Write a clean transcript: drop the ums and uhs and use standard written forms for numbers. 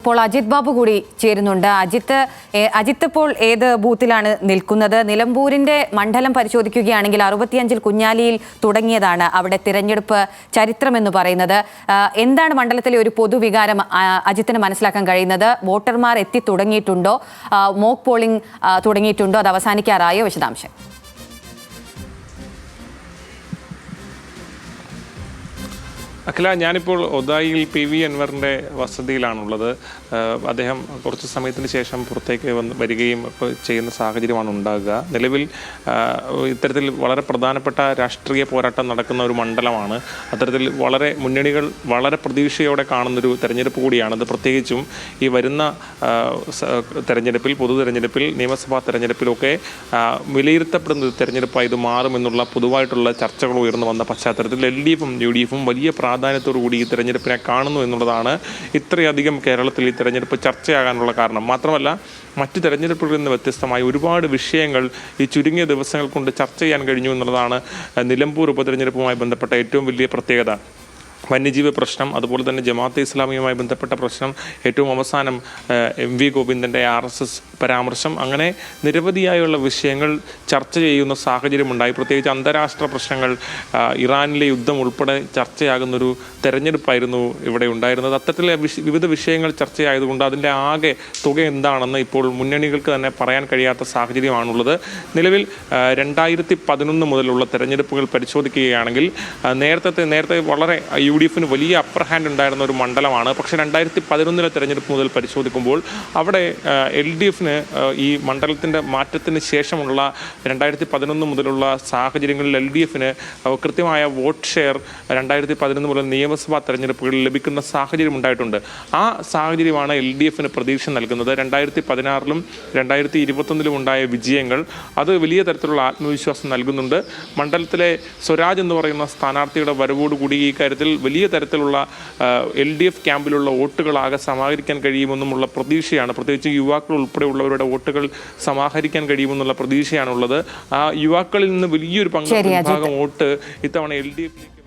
ഇപ്പോൾ അജിത് ബാബു കൂടി ചേരുന്നുണ്ട്. അജിത്ത് ഇപ്പോൾ ഏത് ബൂത്തിലാണ് നിൽക്കുന്നത്? നിലമ്പൂരിന്റെ മണ്ഡലം പരിശോധിക്കുകയാണെങ്കിൽ 65-ൽ കുഞ്ഞാലിയിൽ തുടങ്ങിയതാണ് അവിടെ തിരഞ്ഞെടുപ്പ് ചരിത്രം എന്ന് പറയുന്നത്. എന്താണ് മണ്ഡലത്തിലെ ഒരു പൊതുവികാരം അജിത്തിന് മനസ്സിലാക്കാൻ കഴിയുന്നത്? വോട്ടർമാർ എത്തി തുടങ്ങിയിട്ടുണ്ടോ? Mock polling തുടങ്ങിയിട്ടുണ്ടോ? അത് അവസാനിക്കാറായോ? വിശദാംശം. അഖില, ഞാനിപ്പോൾ ഒതായിൽ PV അൻവറിൻ്റെ വസതിയിലാണുള്ളത്. അദ്ദേഹം കുറച്ച് സമയത്തിന് ശേഷം പുറത്തേക്ക് വരികയും ചെയ്യുന്ന സാഹചര്യമാണ് ഉണ്ടാകുക. നിലവിൽ ഇത്തരത്തിൽ വളരെ പ്രധാനപ്പെട്ട രാഷ്ട്രീയ പോരാട്ടം നടക്കുന്ന ഒരു മണ്ഡലമാണ്. അത്തരത്തിൽ വളരെ മുന്നണികൾ വളരെ പ്രതീക്ഷയോടെ കാണുന്നൊരു തെരഞ്ഞെടുപ്പ് കൂടിയാണത്. പ്രത്യേകിച്ചും ഈ വരുന്ന തെരഞ്ഞെടുപ്പിൽ, പൊതു തെരഞ്ഞെടുപ്പിൽ, നിയമസഭാ തെരഞ്ഞെടുപ്പിലൊക്കെ വിലയിരുത്തപ്പെടുന്ന തെരഞ്ഞെടുപ്പായി ഇത് മാറുമെന്നുള്ള പൊതുവായിട്ടുള്ള ചർച്ചകൾ ഉയർന്നു വന്ന പശ്ചാത്തലത്തിൽ LDFും UDFും വലിയ പ്രാധാന്യത്തോടുകൂടി ഈ തെരഞ്ഞെടുപ്പിനെ കാണുന്നു എന്നുള്ളതാണ് ഇത്രയധികം കേരളത്തിൽ ഈ തെരഞ്ഞെടുപ്പ് ചർച്ചയാകാനുള്ള കാരണം. മാത്രമല്ല, മറ്റ് തെരഞ്ഞെടുപ്പുകളിൽ നിന്ന് വ്യത്യസ്തമായി ഒരുപാട് വിഷയങ്ങൾ ഈ ചുരുങ്ങിയ ദിവസങ്ങൾ കൊണ്ട് ചർച്ച ചെയ്യാൻ കഴിഞ്ഞു എന്നുള്ളതാണ് നിലമ്പൂർ ഉപതെരഞ്ഞെടുപ്പുമായി ബന്ധപ്പെട്ട ഏറ്റവും വലിയ പ്രത്യേകത. വന്യജീവി പ്രശ്നം, അതുപോലെ തന്നെ ജമാഅത്തെ ഇസ്ലാമിയുമായി ബന്ധപ്പെട്ട പ്രശ്നം, ഏറ്റവും അവസാനം MV ഗോവിന്ദൻ്റെ RSS പരാമർശം, അങ്ങനെ നിരവധിയായുള്ള വിഷയങ്ങൾ ചർച്ച ചെയ്യുന്ന സാഹചര്യമുണ്ടായി. പ്രത്യേകിച്ച് അന്താരാഷ്ട്ര പ്രശ്നങ്ങൾ, ഇറാനിലെ യുദ്ധം ഉൾപ്പെടെ ചർച്ചയാകുന്നൊരു തെരഞ്ഞെടുപ്പായിരുന്നു ഇവിടെ ഉണ്ടായിരുന്നത്. അത്തരത്തിലെ വിവിധ വിഷയങ്ങൾ ചർച്ചയായതുകൊണ്ട് അതിൻ്റെ ആകെ തുക എന്താണെന്ന് ഇപ്പോൾ മുന്നണികൾക്ക് തന്നെ പറയാൻ കഴിയാത്ത സാഹചര്യമാണുള്ളത്. നിലവിൽ 2011 മുതലുള്ള തെരഞ്ഞെടുപ്പുകൾ പരിശോധിക്കുകയാണെങ്കിൽ നേരത്തെ വളരെ UDFിന് വലിയ അപ്പർ ഹാൻഡ് ഉണ്ടായിരുന്ന ഒരു മണ്ഡലമാണ്. പക്ഷേ 2011 തെരഞ്ഞെടുപ്പ് മുതൽ പരിശോധിക്കുമ്പോൾ അവിടെ LDFിന് ഈ മണ്ഡലത്തിൻ്റെ മാറ്റത്തിന് ശേഷമുള്ള 2011 മുതലുള്ള സാഹചര്യങ്ങളിൽ LDFിന് കൃത്യമായ വോട്ട് ഷെയർ 2011 മുതൽ നിയമസഭാ തെരഞ്ഞെടുപ്പുകളിൽ ലഭിക്കുന്ന സാഹചര്യം ഉണ്ടായിട്ടുണ്ട്. ആ സാഹചര്യമാണ് LDFിന് പ്രതീക്ഷ നൽകുന്നത്. 2016-ലും 2021-ലും ഉണ്ടായ വിജയങ്ങൾ അത് വലിയ തരത്തിലുള്ള ആത്മവിശ്വാസം നൽകുന്നുണ്ട്. മണ്ഡലത്തിലെ സ്വരാജ് എന്ന് പറയുന്ന സ്ഥാനാർത്ഥിയുടെ വരവോടുകൂടി ഈ കാര്യത്തിൽ വലിയ തരത്തിലുള്ള LDF ക്യാമ്പിലുള്ള വോട്ടുകളാകെ സമാഹരിക്കാൻ കഴിയുമെന്നുമുള്ള പ്രതീക്ഷയാണ്. പ്രത്യേകിച്ച് യുവാക്കൾ ഉൾപ്പെടെയുള്ളവരുടെ വോട്ടുകൾ സമാഹരിക്കാൻ കഴിയുമെന്നുള്ള പ്രതീക്ഷയാണുള്ളത്. ആ യുവാക്കളിൽ നിന്ന് വലിയൊരു വിഭാഗം വോട്ട് ഇത്തവണ LDFിലേക്ക്